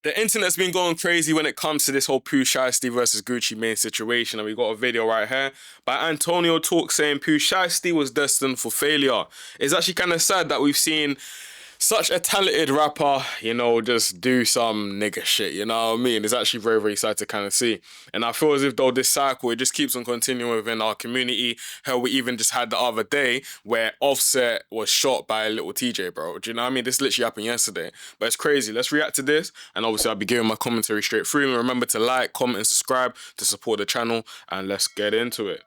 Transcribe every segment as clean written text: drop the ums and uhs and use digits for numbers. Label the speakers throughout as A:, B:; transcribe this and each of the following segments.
A: The internet's been going crazy when it comes to this whole Pooh Shiesty versus Gucci Mane situation, and we got a video right here by Antonio Talk saying Pooh Shiesty was destined for failure. It's actually kind of sad that we've seen such a talented rapper, just do some nigga shit, you know what I mean? It's actually very, very sad to kind of see. And I feel as if though this cycle, it just keeps on continuing within our community. Hell, we even just had the other day where Offset was shot by a little TJ, bro. Do you know what I mean? This literally happened yesterday. But it's crazy. Let's react to this. And obviously I'll be giving my commentary straight through. And remember to like, comment, and subscribe to support the channel. And let's get into it.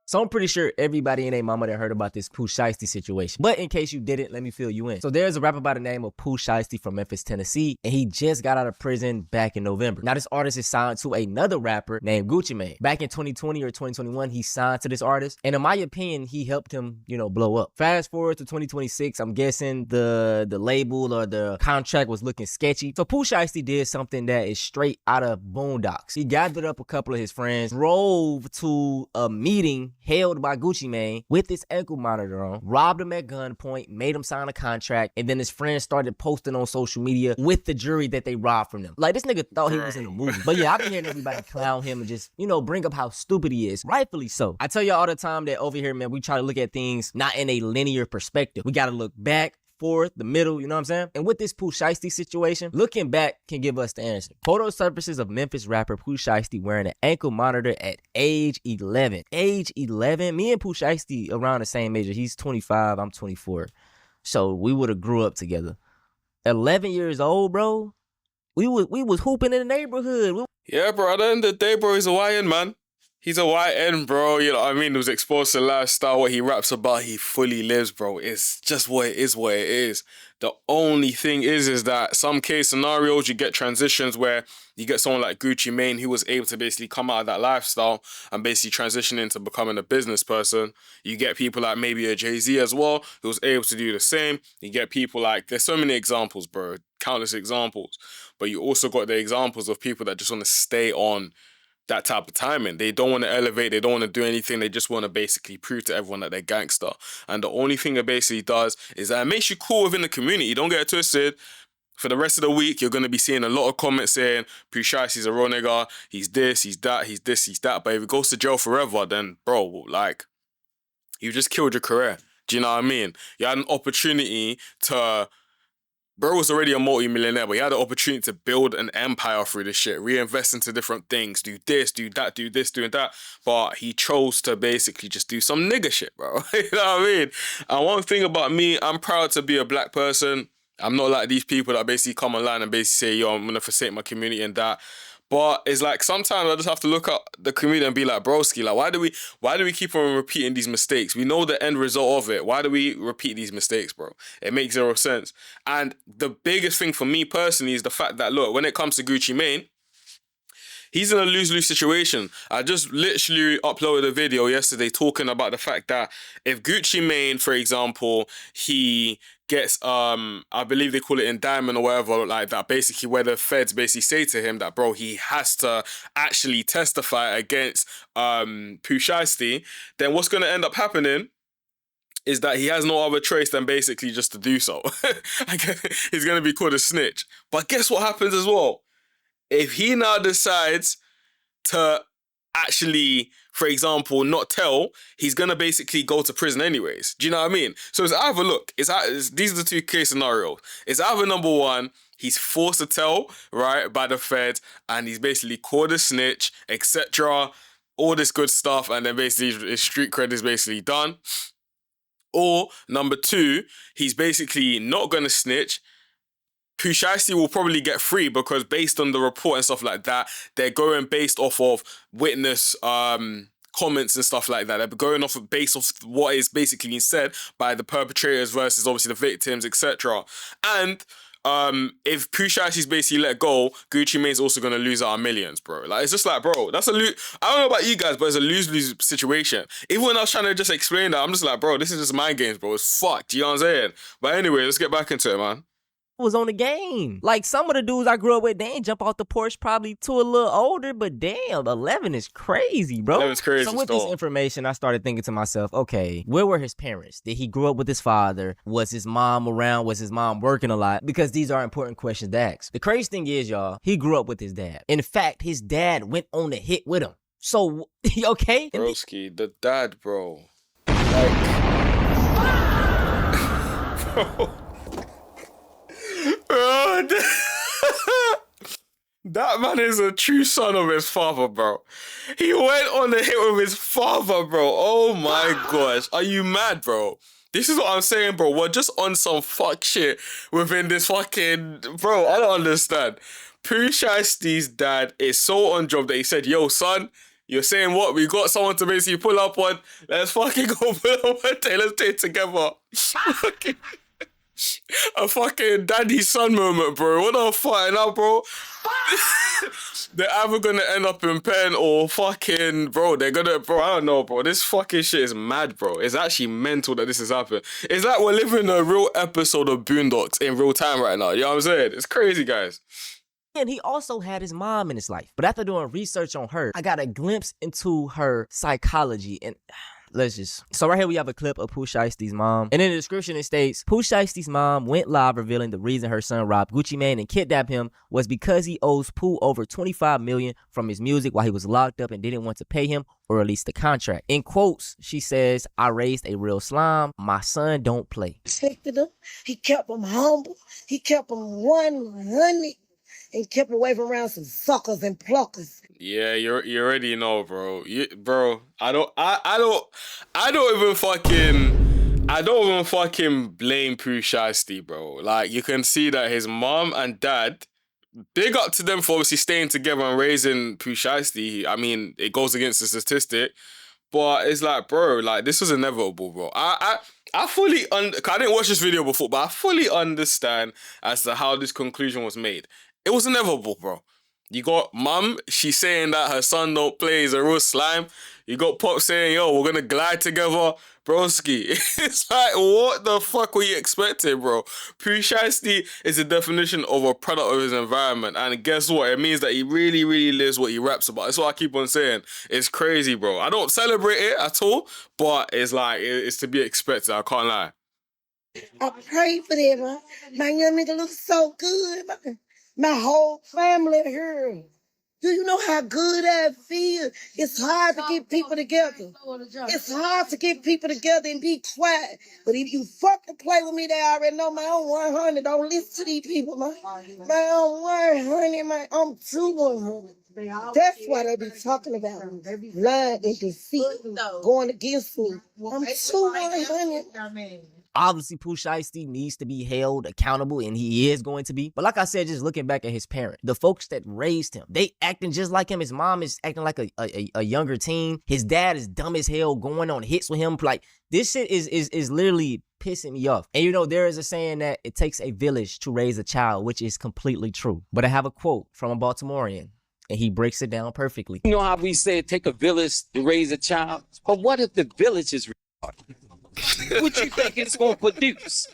B: So I'm pretty sure everybody and their mama that heard about this Pooh Shiesty situation. But in case you didn't, let me fill you in. So there's a rapper by the name of Pooh Shiesty from Memphis, Tennessee, and he just got out of prison back in November. Now this artist is signed to another rapper named Gucci Mane. Back in 2020 or 2021, he signed to this artist, and in my opinion, he helped him, blow up. Fast forward to 2026, I'm guessing the label or the contract was looking sketchy. So Pooh Shiesty did something that is straight out of Boondocks. He gathered up a couple of his friends, drove to a meeting held by Gucci Mane with his ankle monitor on, robbed him at gunpoint, made him sign a contract, and then his friends started posting on social media with the jury that they robbed from them. Like, this nigga thought he was in a movie. But yeah, I've been hearing everybody clown him and just, bring up how stupid he is. Rightfully so. I tell y'all all the time that over here, man, we try to look at things not in a linear perspective. We gotta look back, forth, the middle, you know what I'm saying? And with this Pooh Shiesty situation, looking back can give us the answer. Photo surfaces of Memphis rapper Pooh Shiesty wearing an ankle monitor at age 11. Age 11? Me and Pooh Shiesty around the same age. He's 25, I'm 24. So we would have grew up together. 11 years old, bro. We was hooping in the neighborhood.
A: Yeah, bro, at the end of the day, bro, he's a YN, man. He's a YN, bro, you know what I mean? He was exposed to lifestyle, what he raps about, he fully lives, bro. It's just what it is. The only thing is that some case scenarios, you get transitions where you get someone like Gucci Mane who was able to basically come out of that lifestyle and basically transition into becoming a business person. You get people like maybe a Jay-Z as well, who was able to do the same. You get people like, there's so many examples, bro, countless examples. But you also got the examples of people that just want to stay on that type of timing. They don't want to elevate, they don't want to do anything, they just want to basically prove to everyone that they're gangster. And the only thing it basically does is that it makes you cool within the community. Don't get it twisted. For the rest of the week, you're going to be seeing a lot of comments saying, Pooh Shiesty's a real nigga, he's this, he's that, he's this, he's that. But if he goes to jail forever, then bro, like, you just killed your career. Do you know what I mean? You had an opportunity to... Bro was already a multi-millionaire, but he had the opportunity to build an empire through this shit, reinvest into different things, do this, do that, do this, do that. But he chose to basically just do some nigga shit, bro. You know what I mean? And one thing about me, I'm proud to be a black person. I'm not like these people that basically come online and basically say, yo, I'm gonna forsake my community and that. But it's like sometimes I just have to look at the community and be like, broski, like why do we keep on repeating these mistakes? We know the end result of it. Why do we repeat these mistakes, bro? It makes zero sense. And the biggest thing for me personally is the fact that, look, when it comes to Gucci Mane, he's in a lose-lose situation. I just literally uploaded a video yesterday talking about the fact that if Gucci Mane, for example, he gets, I believe they call it indictment or whatever like that, basically where the feds basically say to him that, bro, he has to actually testify against Pooh Shiesty, then what's going to end up happening is that he has no other choice than basically just to do so. He's going to be called a snitch. But guess what happens as well? If he now decides to actually, for example, not tell, he's going to basically go to prison anyways. Do you know what I mean? So it's either, look, these are the two case scenarios. It's either number one, he's forced to tell, right, by the feds, and he's basically called a snitch, etc., all this good stuff, and then basically his street cred is basically done. Or number two, he's basically not going to snitch. Pooh Shiesty will probably get free because based on the report and stuff like that, they're going based off of witness comments and stuff like that. They're going based off what is basically being said by the perpetrators versus obviously the victims, etc. And if Pooh Shiesty's basically let go, Gucci Mane's also going to lose out on millions, bro. Like, it's just like, bro, that's a lose. I don't know about you guys, but it's a lose-lose situation. Even when I was trying to just explain that, I'm just like, bro, this is just mind games, bro. It's fucked. You know what I'm saying? But anyway, let's get back into it, man.
B: was on the game. Like, some of the dudes I grew up with, they ain't jump off the porch probably too a little older, but damn, 11 is crazy, bro.
A: 11's crazy.
B: So with this information, I started thinking to myself, okay, where were his parents? Did he grow up with his father? Was his mom around? Was his mom working a lot? Because these are important questions to ask. The crazy thing is, y'all, he grew up with his dad. In fact, his dad went on the hit with him. So, okay?
A: Broski, the dad, bro. Like, bro. Bro, that man is a true son of his father, bro. He went on the hit with his father, bro. Oh my gosh. Are you mad, bro? This is what I'm saying, bro. We're just on some fuck shit within this fucking... Bro, I don't understand. Pooh Shiesty's dad is so on job that he said, yo, son, you're saying what? We got someone to basically pull up on. Let's fucking go pull up one day. Let's take it together. A fucking daddy-son moment, bro. What the fuck now, bro? They're either gonna end up in pen or fucking, bro, they're gonna, bro, I don't know, bro. This fucking shit is mad, bro. It's actually mental that this has happened. It's like we're living a real episode of Boondocks in real time right now. You know what I'm saying? It's crazy, guys.
B: And he also had his mom in his life. But after doing research on her, I got a glimpse into her psychology. And so right here we have a clip of Pooh Shiesty's mom. And in the description it states, Pooh Shiesty's mom went live revealing the reason her son robbed Gucci Mane and kidnapped him was because he owes Pooh over $25 million from his music while he was locked up and didn't want to pay him or release the contract. In quotes, she says, I raised a real slime. My son don't play.
C: Respected him. He kept him humble. He kept him 100 and kept away from around some suckers and pluckers.
A: Yeah, you already know, bro. Bro, I don't even fucking blame Pooh Shiesty, bro. Like, you can see that his mom and dad, big up to them for obviously staying together and raising Pooh Shiesty. I mean, it goes against the statistic, but it's like, bro, like, this was inevitable, bro. I fully I didn't watch this video before, but I fully understand as to how this conclusion was made. It was inevitable, bro. You got mum, she's saying that her son don't play, he's a real slime. You got Pop saying, yo, we're gonna glide together. Broski, it's like, what the fuck were you expecting, bro? Pooh Shiesty is the definition of a product of his environment. And guess what? It means that he really, really lives what he raps about. That's what I keep on saying. It's crazy, bro. I don't celebrate it at all, but it's like, it's to be expected. I can't lie.
C: I pray for them, man. My young nigga looks so good, man. My whole family here. Do you know how good I feel? It's hard to get people together. It's hard to get people together and be quiet. But if you fucking play with me, they already know my own 100. Don't listen to these people, man. My own 100, man. I'm too 100. That's what they be talking about. Lying and deceit going against me. I'm too 100.
B: Obviously, Pooh Shiesty needs to be held accountable, and he is going to be. But like I said, just looking back at his parents, the folks that raised him, they acting just like him. His mom is acting like a younger teen. His dad is dumb as hell, going on hits with him. Like, this shit is literally pissing me off. And you know, there is a saying that it takes a village to raise a child, which is completely true. But I have a quote from a Baltimorean, and he breaks it down perfectly.
D: You know how we say it take a village to raise a child? But what if the village is retarded? What you think it's gonna produce?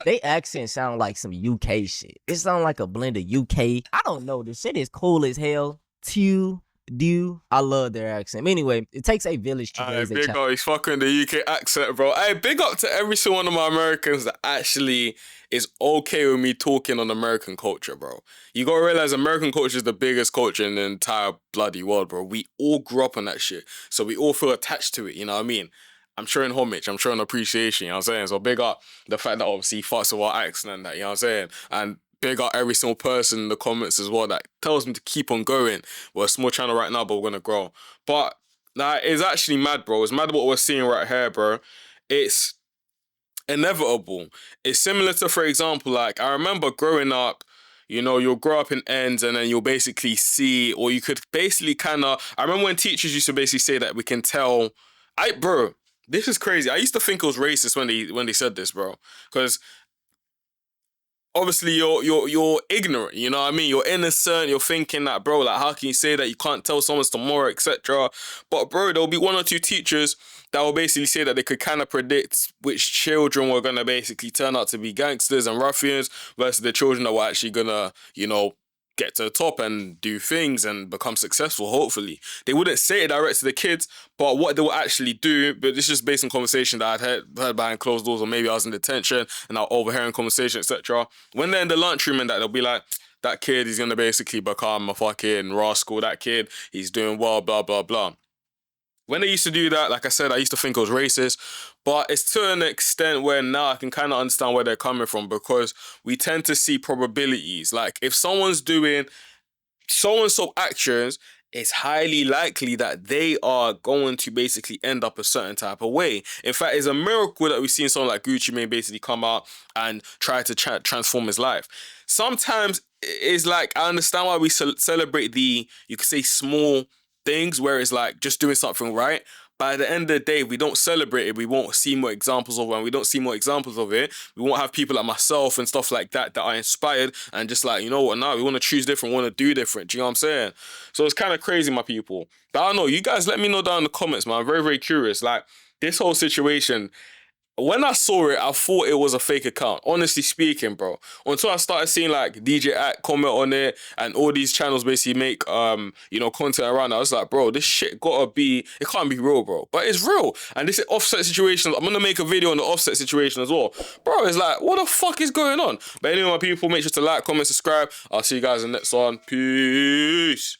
B: They accent sound like some UK shit. It sound like a blend of UK. I don't know. The shit is cool as hell. I love their accent. Anyway, it takes a village to raise a child.
A: Big up, he's fucking the UK accent, bro. Hey, big up to every single one of my Americans that actually is okay with me talking on American culture, bro. You gotta realize American culture is the biggest culture in the entire bloody world, bro. We all grew up on that shit, so we all feel attached to it, you know what I mean? I'm showing homage, I'm showing appreciation, you know what I'm saying? So big up the fact that obviously he fucks with our accent and that, you know what I'm saying? And big up every single person in the comments as well that tells me to keep on going. We're a small channel right now, but we're gonna grow. But like, it's actually mad, bro. It's mad what we're seeing right here, bro. It's inevitable. It's similar to, for example, like, I remember growing up, you know, you'll grow up in ends and then you'll basically see, or you could basically kind of, I remember when teachers used to basically say that we can tell, bro, this is crazy. I used to think it was racist when they said this, bro. Because obviously you're ignorant, you know what I mean? You're innocent, you're thinking that, bro, like, how can you say that you can't tell someone's tomorrow, etc. But bro, there'll be one or two teachers that will basically say that they could kind of predict which children were gonna basically turn out to be gangsters and ruffians versus the children that were actually gonna, you know, get to the top and do things and become successful, hopefully. They wouldn't say it direct to the kids, but what they will actually do, but this is just based on conversation that I'd heard behind closed doors, or maybe I was in detention and I was overhearing conversation, etc. When they're in the lunchroom and that, they'll be like, that kid, he's gonna basically become a fucking rascal, that kid, he's doing well, blah, blah, blah. When they used to do that, like I said, I used to think it was racist, but it's to an extent where now I can kind of understand where they're coming from, because we tend to see probabilities. Like, if someone's doing so-and-so actions, it's highly likely that they are going to basically end up a certain type of way. In fact, it's a miracle that we've seen someone like Gucci Mane basically come out and try to transform his life. Sometimes it's like, I understand why we celebrate the, you could say, small things where it's like just doing something right. But at the end of the day, if we don't celebrate it, we won't see more examples of it. And we don't see more examples of it, we won't have people like myself and stuff like that that are inspired and just like, you know what, now we want to choose different, want to do different. Do you know what I'm saying? So it's kind of crazy, my people. But I don't know. You guys let me know down in the comments, man. I'm very, very curious. Like, this whole situation, when I saw it, I thought it was a fake account. Honestly speaking, bro. Until I started seeing like DJ Act comment on it and all these channels basically make you know, content around it, I was like, bro, this shit gotta be, it can't be real, bro. But it's real. And this Offset situation, I'm gonna make a video on the Offset situation as well. Bro, it's like, what the fuck is going on? But anyway, my people, make sure to like, comment, subscribe. I'll see you guys in the next one. Peace.